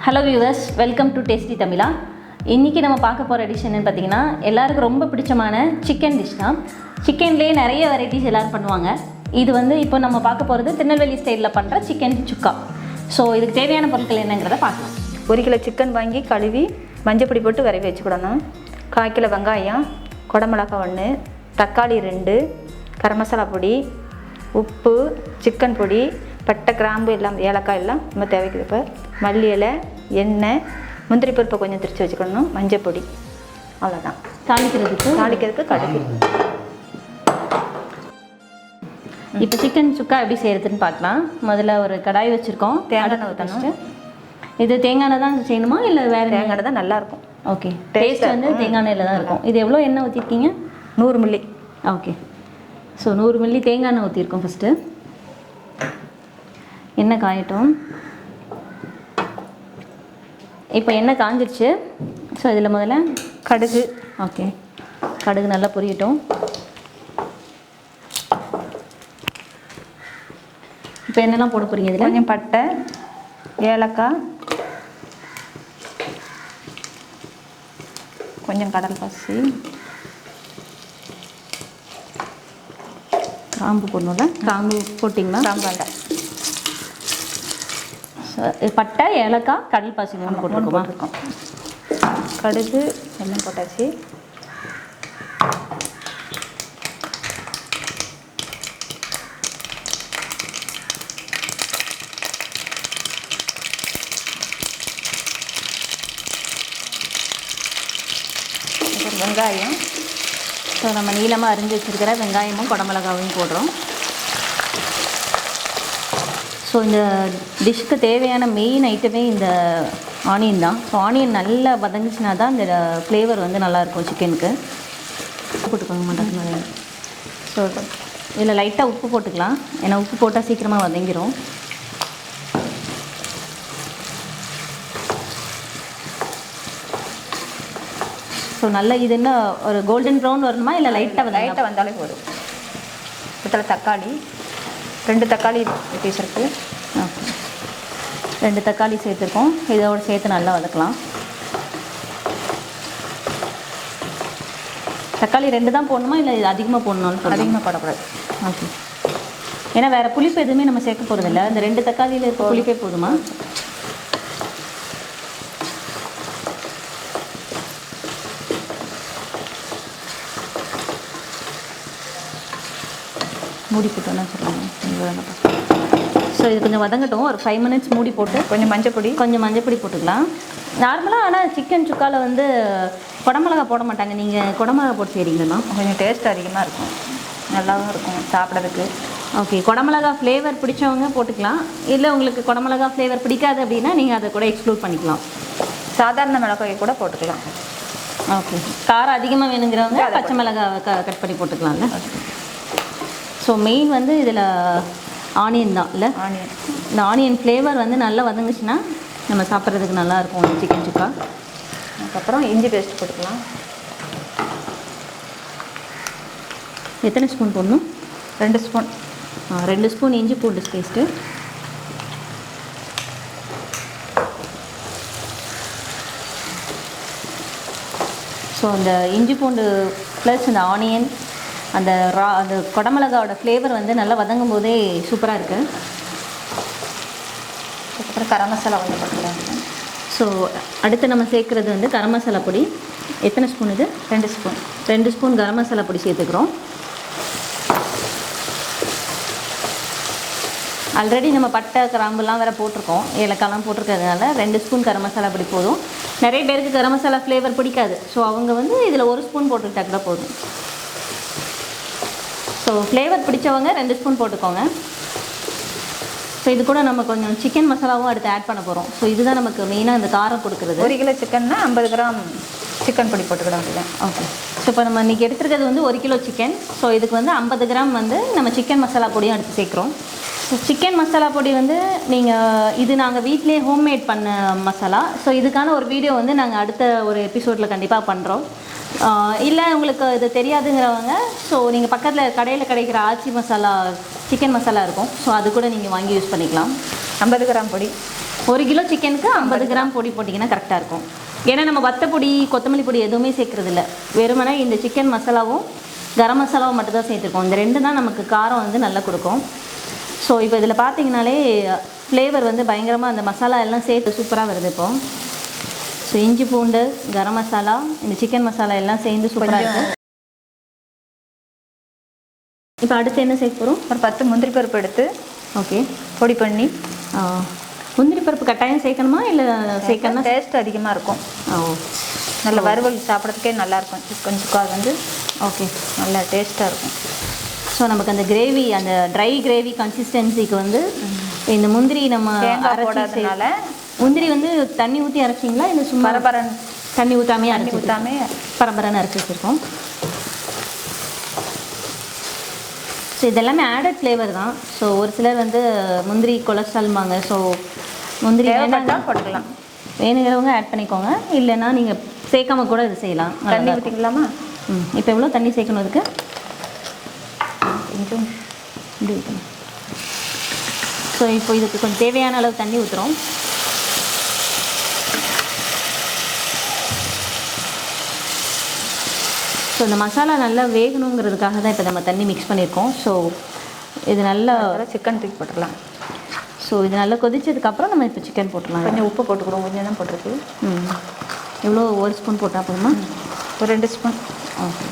Hello viewers, welcome to tasty தமிழா. இன்றைக்கி நம்ம பார்க்க போகிற டிஷ் என்னென்னு பார்த்தீங்கன்னா, எல்லாருக்கும் ரொம்ப பிடிச்சமான சிக்கன் டிஷ் தான். சிக்கன்லேயே நிறைய வெரைட்டிஸ் எல்லோரும் பண்ணுவாங்க. இது வந்து இப்போ நம்ம பார்க்க போகிறது திருநெல்வேலி ஸ்டைலில் பண்ணுற சிக்கன் சுக்கா. ஸோ இதுக்கு தேவையான பொருட்கள் என்னங்கிறத பார்க்கலாம். 1 கிலோ சிக்கன் வாங்கி கழுவி மஞ்சப்பொடி போட்டு விரைவி வச்சுக்கிடணும். 1/4 கிலோ வெங்காயம், குடமிளகாய் 1, தக்காளி 2, கரம் மசாலா பொடி, உப்பு, சிக்கன் பொடி, பட்டை கிராம்பு எல்லாம் ஏலக்காய் எல்லாம் நம்ம தேவைக்குது. இப்போ மல்லி இலை, எண்ணெய், முந்திரி பருப்பை கொஞ்சம் திரிச்சு வச்சுக்கணும், மஞ்சள் பொடி, அவ்வளோதான். தாளிக்கிறதுக்கு கடுகு. இப்போ சிக்கன் சுக்கா எப்படி செய்கிறதுன்னு பார்க்கலாம். முதல்ல ஒரு கடாய் வச்சுருக்கோம், தேங்காய் ஊற்றணும். இது தேங்காய் எண்ணெய் தான் செய்யணுமா இல்லை வேறு? தேங்காய் எண்ணெய் தான் நல்லாயிருக்கும். ஓகே, டேஸ்ட் வந்து தேங்காய் எண்ணெயில் தான் இருக்கும். இது எவ்வளோ எண்ணெய் ஊற்றிருக்கீங்க? 100 மில்லி. ஓகே, ஸோ 100 மில்லி தேங்காய் எண்ணெய் ஊற்றிருக்கோம். ஃபஸ்ட்டு எண்ணெய் காயட்டும். இப்போ எண்ணெய் காஞ்சிடுச்சு. ஸோ இதில் முதல்ல கடுகு. ஓகே, கடுகு நல்லா பொரியட்டும். இப்போ என்னெல்லாம் போட போகிறீங்க இதில்? கொஞ்சம் பட்டை, ஏலக்காய், கொஞ்சம் கடல் பாசி, கிராம்பு போடணும்ல. கிராம்பு போட்டிங்களா? கிராம்பு வேண்டாம். பட்டை, ஏலக்காய், கடல் பாசி 3 போட்டுருக்கோம். கடுகு எல்லாம் போட்டாச்சு. வெங்காயம். ஸோ நம்ம நீளமாக அரிஞ்சு வச்சுருக்கிற வெங்காயமும் குடமிளகாவையும் போடுறோம். ஸோ இந்த டிஷ்ஷுக்கு தேவையான மெயின் ஐட்டமே இந்த ஆனியன் தான். ஸோ ஆனியன் நல்லா வதங்கிச்சுனா தான் இந்த ஃப்ளேவர் வந்து நல்லாயிருக்கும் சிக்கனுக்கு. உப்பு போட்டுக்கோங்க மாட்டாங்க. ஸோ இதில் லைட்டாக உப்பு போட்டுக்கலாம், ஏன்னா உப்பு போட்டால் சீக்கிரமாக வதங்கிடும். ஸோ நல்லா இது என்ன ஒரு கோல்டன் ப்ரௌன் வரணுமா இல்லை லைட்டாக வந்தாலே போதும். இதில் தக்காளி 2 தக்காளி பீஸ் இருக்குது. ஓகே, 2 தக்காளி சேர்த்துருக்கோம். இதோடு சேர்த்து நல்லா வதக்கலாம். தக்காளி 2 தான் போடணுமா இல்லை இது அதிகமாக போடணும்னு? அதிகமாக போடக்கூடாது. ஓகே, ஏன்னா வேறு புளிப்பு எதுவுமே நம்ம சேர்க்க போகிறதில்ல. இந்த 2 தக்காளியில் இருக்க புளிப்பே போதுமா? மூடி போட்டோன்னா சொல்லுங்கள். ஸோ இது கொஞ்சம் வதங்கட்டும். ஒரு 5 மினிட்ஸ் மூடி போட்டு கொஞ்சம் மஞ்சள் பொடி போட்டுக்கலாம். நார்மலாக ஆனால் சிக்கன் சுக்காவில் வந்து குடமிளகா போட மாட்டாங்க. நீங்கள் குடமிளகா போட்டு செய்கிறீங்களா? கொஞ்சம் டேஸ்ட் அதிகமாக இருக்கும், நல்லாவும் இருக்கும் சாப்பிட்றதுக்கு. ஓகே, குடமிளகா ஃப்ளேவர் பிடிச்சவங்க போட்டுக்கலாம். இல்லை உங்களுக்கு குடமிளகா ஃப்ளேவர் பிடிக்காது அப்படின்னா நீங்கள் அதை கூட எக்ஸ்க்ளூட் பண்ணிக்கலாம். சாதாரண மிளகாய் கூட போட்டுக்கலாம். ஓகே, காரம் அதிகமாக வேணுங்கிறவங்க பச்சை மிளகாய் கட் பண்ணி போட்டுக்கலாம்ல. ஸோ மெயின் வந்து இதில் ஆனியன் தான் இல்லை? ஆனியன். இந்த ஆனியன் ஃப்ளேவர் வந்து நல்லா வதங்குச்சுன்னா நம்ம சாப்பிட்றதுக்கு நல்லாயிருக்கும் சிக்கன் சுக்கா. அதுக்கப்புறம் இஞ்சி பேஸ்ட் போட்டுக்கலாம். எத்தனை ஸ்பூன் போடணும்? 2 ஸ்பூன். 2 ஸ்பூன் இஞ்சி பூண்டு பேஸ்ட்டு. ஸோ அந்த இஞ்சி பூண்டு ப்ளஸ் இந்த ஆனியன், அந்த குடமிளகாவோட ஃப்ளேவர் வந்து நல்லா வதங்கும் போதே சூப்பராக இருக்குது. அதுக்கப்புறம் கரம் மசாலா வந்து போட்டுக்கலாம். ஸோ அடுத்து நம்ம சேர்க்குறது வந்து கரம் மசாலா பொடி. எத்தனை ஸ்பூன் இது? 2 ஸ்பூன். 2 ஸ்பூன் கரம் மசாலா பொடி சேர்த்துக்கிறோம். ஆல்ரெடி நம்ம பட்டை கிராம்புலாம் வேறு போட்டிருக்கோம், ஏலக்காய்லாம் போட்டிருக்கிறதுனால 2 ஸ்பூன் கரம் மசாலா பொடி போதும். நிறைய பேருக்கு கரம் மசாலா ஃப்ளேவர் பிடிக்காது. ஸோ அவங்க வந்து இதில் 1 ஸ்பூன் போட்டுக்கிட்டா கூட போதும். ஸோ ஃப்ளேவர் பிடிச்சவங்க 2 ஸ்பூன் போட்டுக்கோங்க. ஸோ இது கூட நம்ம கொஞ்சம் சிக்கன் மசாலாவும் அடுத்து ஆட் பண்ண போகிறோம். ஸோ இதுதான் நமக்கு மெயினாக இந்த காரம் கொடுக்குறது. 1 கிலோ சிக்கன்னா 50 கிராம் சிக்கன் பொடி போட்டுக்கிட வேண்டியதான். ஓகே, ஸோ இப்போ நம்ம இன்றைக்கி எடுத்துருக்கிறது வந்து 1 கிலோ சிக்கன். ஸோ இதுக்கு வந்து 50 கிராம் வந்து நம்ம சிக்கன் மசாலா பொடியும் எடுத்து சேர்க்குறோம். ஸோ சிக்கன் மசாலா பொடி வந்து இது நாங்கள் வீட்டிலே ஹோம்மேட் பண்ண மசாலா. ஸோ இதுக்கான ஒரு வீடியோ வந்து நாங்கள் அடுத்த ஒரு எபிசோடில் கண்டிப்பாக பண்ணுறோம். இல்லை உங்களுக்கு இது தெரியாதுங்கிறவங்க ஸோ நீங்கள் பக்கத்தில் கடையில் கிடைக்கிற ஆச்சி மசாலா சிக்கன் மசாலா இருக்கும். ஸோ அது கூட நீங்கள் வாங்கி யூஸ் பண்ணிக்கலாம். 50 கிராம் பொடி. 1 கிலோ சிக்கனுக்கு 50 கிராம் பொடி போட்டிங்கன்னா கரெக்டாக இருக்கும். ஏன்னா நம்ம வத்தப்பொடி கொத்தமல்லி பொடி எதுவுமே சேர்க்குறது இல்லை. வெறுமனே இந்த சிக்கன் மசாலாவும் கரம் மசாலாவும் மட்டும் தான் சேர்த்துருக்கோம். இந்த 2 தான் நமக்கு காரம் வந்து நல்லா கொடுக்கும். ஸோ இப்போ இதில் பார்த்தீங்கனாலே ஃப்ளேவர் வந்து பயங்கரமாக அந்த மசாலா எல்லாம் சேர்த்து சூப்பராக வருது இப்போது. ஸோ இஞ்சி பூண்டு கரம் மசாலா இந்த சிக்கன் மசாலா எல்லாம் சேர்ந்து சூப்பராக இருக்குது. இப்போ அடுத்து என்ன சேர்க்க போகிறோம்? ஒரு 10 முந்திரி பருப்பு எடுத்து ஓகே பொடி பண்ணி. முந்திரி பருப்பு கட்டாயம் சேர்க்கணுமா இல்லை சேர்க்கணும்னா டேஸ்ட் அதிகமாக இருக்கும். நல்ல வறுவல் சாப்பிட்றதுக்கே நல்லாயிருக்கும். சிக்கன் சுக்கா வந்து ஓகே நல்லா டேஸ்ட்டாக இருக்கும். ஸோ நமக்கு அந்த கிரேவி அந்த ட்ரை கிரேவி கன்சிஸ்டன்சிக்கு வந்து இந்த முந்திரி நம்ம போடாதனால முந்திரி வந்து தண்ணி ஊற்றி அரைச்சிங்களா இல்லை சும்மா பரபரன் தண்ணி ஊற்றாமே பரபரன்னு அரைச்சி வச்சுருக்கோம். ஸோ இதெல்லாமே ஆடட் ஃப்ளேவர் தான். ஸோ ஒரு சிலர் வந்து முந்திரி கொலஸ்ட்ரால்மாங்க. ஸோ முந்திரி போட்டுக்கலாம், வேணுங்கிறவங்க ஆட் பண்ணிக்கோங்க. இல்லைன்னா நீங்கள் சேர்க்காம கூட இது செய்யலாம். தண்ணி ஊற்றிக்கலாமா? இப்போ எவ்வளோ தண்ணி சேர்க்கணும் இதுக்கு? கொஞ்சம் இப்படி ஊற்றணும். ஸோ இப்போ இதுக்கு கொஞ்சம் தேவையான அளவு தண்ணி ஊற்றுறோம். ஸோ இந்த மசாலா நல்லா வேகணுங்கிறதுக்காக தான் இப்போ நம்ம தண்ணி மிக்ஸ் பண்ணியிருக்கோம். ஸோ இது நல்லா சிக்கன் தூக்கி போட்டுடலாம். ஸோ இது நல்லா கொதிச்சதுக்கப்புறம் நம்ம இப்போ சிக்கன் போட்டுடலாம். கொஞ்சம் உப்பு போட்டுக்கிறோம், கொஞ்சம் தான் போட்டிருக்கு. எவ்வளோ 1 ஸ்பூன் போட்டால் போதுமா? ஒரு 2 ஸ்பூன். ஓகே.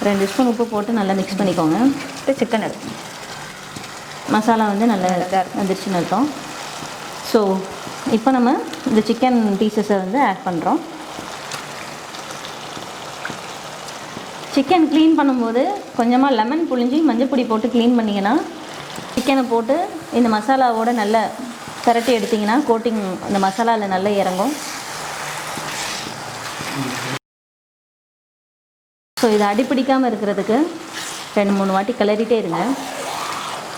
2 ஸ்பூன் உப்பு போட்டு நல்லா மிக்ஸ் பண்ணிக்கோங்க. இப்போ சிக்கன் எடுத்து மசாலா வந்து நல்லா வந்துருச்சுன்னு அர்த்தம். ஸோ இப்போ நம்ம இந்த சிக்கன் பீசஸை வந்து ஆட் பண்ணுறோம். சிக்கன் க்ளீன் பண்ணும்போது கொஞ்சமாக லெமன் புழிஞ்சி மஞ்சள் பொடி போட்டு க்ளீன் பண்ணிங்கன்னா சிக்கனை போட்டு இந்த மசாலாவோடு நல்லா திரட்டி எடுத்திங்கன்னா கோட்டிங் அந்த மசாலாவில் நல்லா இறங்கும். ஸோ இதை அடிப்பிடிக்காமல் இருக்கிறதுக்கு 2-3 வாட்டி கிளறிட்டே இருங்க.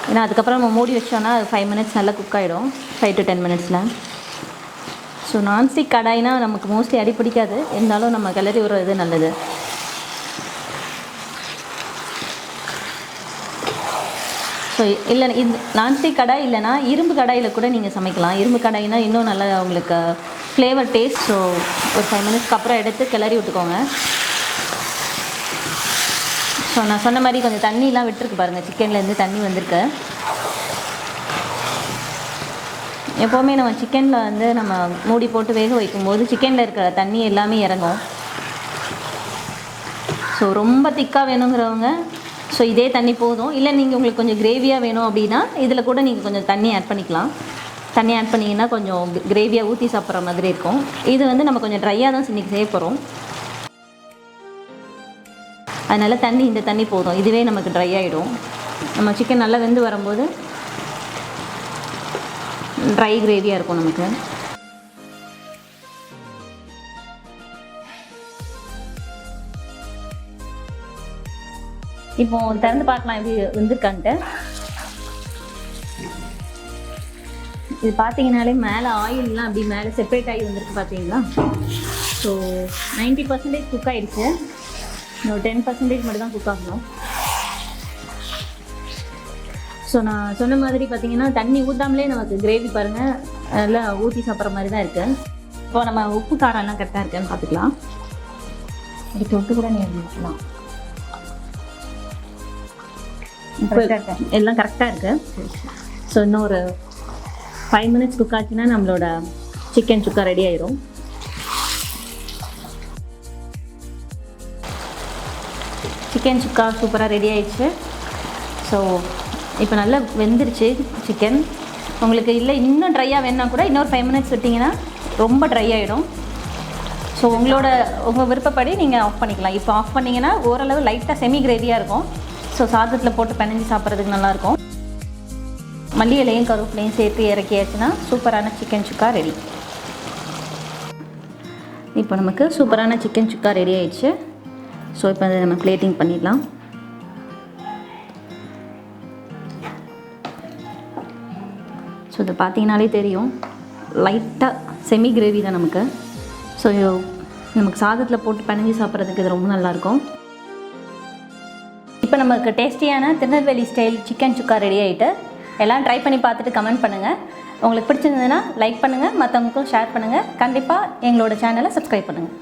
ஏன்னா அதுக்கப்புறம் நம்ம மூடி வச்சோன்னா 5 மினிட்ஸ் நல்லா குக் ஆகிடும், 5 to 10 மினிட்ஸில். ஸோ நான்ஸ்டிக் கடாய்னா நமக்கு மோஸ்ட்லி அடிப்பிடிக்காது, இருந்தாலும் நம்ம கிளறி விடுறது நல்லது. ஸோ இல்லை இது நான்ஸ்டிக் கடாய் இல்லைனா இரும்பு கடாயில் கூட நீங்கள் சமைக்கலாம். இரும்பு கடாய்னா இன்னும் நல்லா உங்களுக்கு ஃப்ளேவர் டேஸ்ட். ஸோ ஒரு 5 மினிட்ஸ்க்கு அப்புறம் எடுத்து கிளறி விட்டுக்கோங்க. ஸோ நான் சொன்ன மாதிரி கொஞ்சம் தண்ணிலாம் விட்டுருக்கு பாருங்கள், சிக்கன்லேருந்து தண்ணி வந்திருக்கு. எப்போவுமே நம்ம சிக்கனில் வந்து நம்ம மூடி போட்டு வேக வைக்கும்போது சிக்கனில் இருக்கிற தண்ணி எல்லாமே இறங்கும். ஸோ ரொம்ப திக்காக வேணுங்கிறவங்க ஸோ இதே தண்ணி போதும். இல்லை நீங்கள் உங்களுக்கு கொஞ்சம் கிரேவியாக வேணும் அப்படின்னா இதில் கூட நீங்கள் கொஞ்சம் தண்ணி ஆட் பண்ணிக்கலாம். தண்ணி ஆட் பண்ணிங்கன்னா கொஞ்சம் கிரேவியாக ஊற்றி சாப்பிட்ற மாதிரி இருக்கும். இது வந்து நம்ம கொஞ்சம் ட்ரையாக தான் இன்றைக்கி செய்ய போகிறோம். அதனால் தண்ணி இந்த தண்ணி போதும், இதுவே நமக்கு ட்ரை ஆகிடும். நம்ம சிக்கன் நல்லா வெந்து வரும்போது ட்ரை கிரேவியாக இருக்கும் நமக்கு. இப்போ திறந்து பார்க்கலாம் எப்படி வெந்திருக்கான்ட்டு. இது பார்த்தீங்கனாலே மேலே ஆயிலெலாம் அப்படி மேலே செப்பரேட் ஆகி வந்திருக்கு பார்த்தீங்களா. ஸோ 90% குக் ஆகிடுச்சு. இன்னும் 10% மட்டும் தான் குக் ஆகணும். ஸோ நான் சொன்ன மாதிரி பார்த்தீங்கன்னா தண்ணி ஊற்றாமலே நமக்கு கிரேவி பாருங்கள் நல்லா ஊற்றி சாப்பிட்ற மாதிரி தான் இருக்குது. இப்போ நம்ம உப்பு காரம் எல்லாம் கரெக்டாக இருக்குன்னு பார்த்துக்கலாம். இது தொட்டு கூட நீ ஊற்றலாம். எல்லாம் கரெக்டாக இருக்குது. ஸோ இன்னும் ஒரு 5 மினிட்ஸ் குக் ஆச்சுன்னா நம்மளோட சிக்கன் சுக்கா ரெடி ஆயிரும். சிக்கன் சுக்கா சூப்பராக ரெடி ஆயிடுச்சு. ஸோ இப்போ நல்லா வெந்துருச்சு சிக்கன். உங்களுக்கு இல்லை இன்னும் ட்ரையாக வேணுன்னா கூட இன்னொரு 5 மினிட்ஸ் விட்டிங்கன்னா ரொம்ப ட்ரை ஆகிடும். ஸோ உங்கள் விருப்பப்படி நீங்கள் ஆஃப் பண்ணிக்கலாம். இப்போ ஆஃப் பண்ணிங்கன்னா ஓரளவு லைட்டாக செமி கிரேவியாக இருக்கும். ஸோ சாதத்தில் போட்டு பிணைஞ்சி சாப்பிட்றதுக்கு நல்லாயிருக்கும். மல்லி இலையும் கருவேப்பிலையும் சேர்த்து இறக்கியாச்சுன்னா சூப்பரான சிக்கன் சுக்கா ரெடி. இப்போ நமக்கு சூப்பரான சிக்கன் சுக்கா ரெடி ஆயிடுச்சு. ஸோ இப்போ அதை நம்ம பிளேட்டிங் பண்ணிடலாம். ஸோ இதை பார்த்தீங்கனாலே தெரியும் லைட்டாக செமி கிரேவி தான் நமக்கு. ஸோ நமக்கு சாதத்தில் போட்டு பிணைஞ்சி சாப்பிட்றதுக்கு இது ரொம்ப நல்லாயிருக்கும். இப்போ நமக்கு டேஸ்டியான திருநெல்வேலி ஸ்டைல் சிக்கன் சுக்கா ரெடி ஆகிட்டு, எல்லாம் ட்ரை பண்ணி பார்த்துட்டு கமெண்ட் பண்ணுங்கள். உங்களுக்கு பிடிச்சிருந்ததுன்னா லைக் பண்ணுங்கள், மற்றவங்களுக்கும் ஷேர் பண்ணுங்கள். கண்டிப்பாக எங்களோட சேனலை சப்ஸ்கிரைப் பண்ணுங்கள்.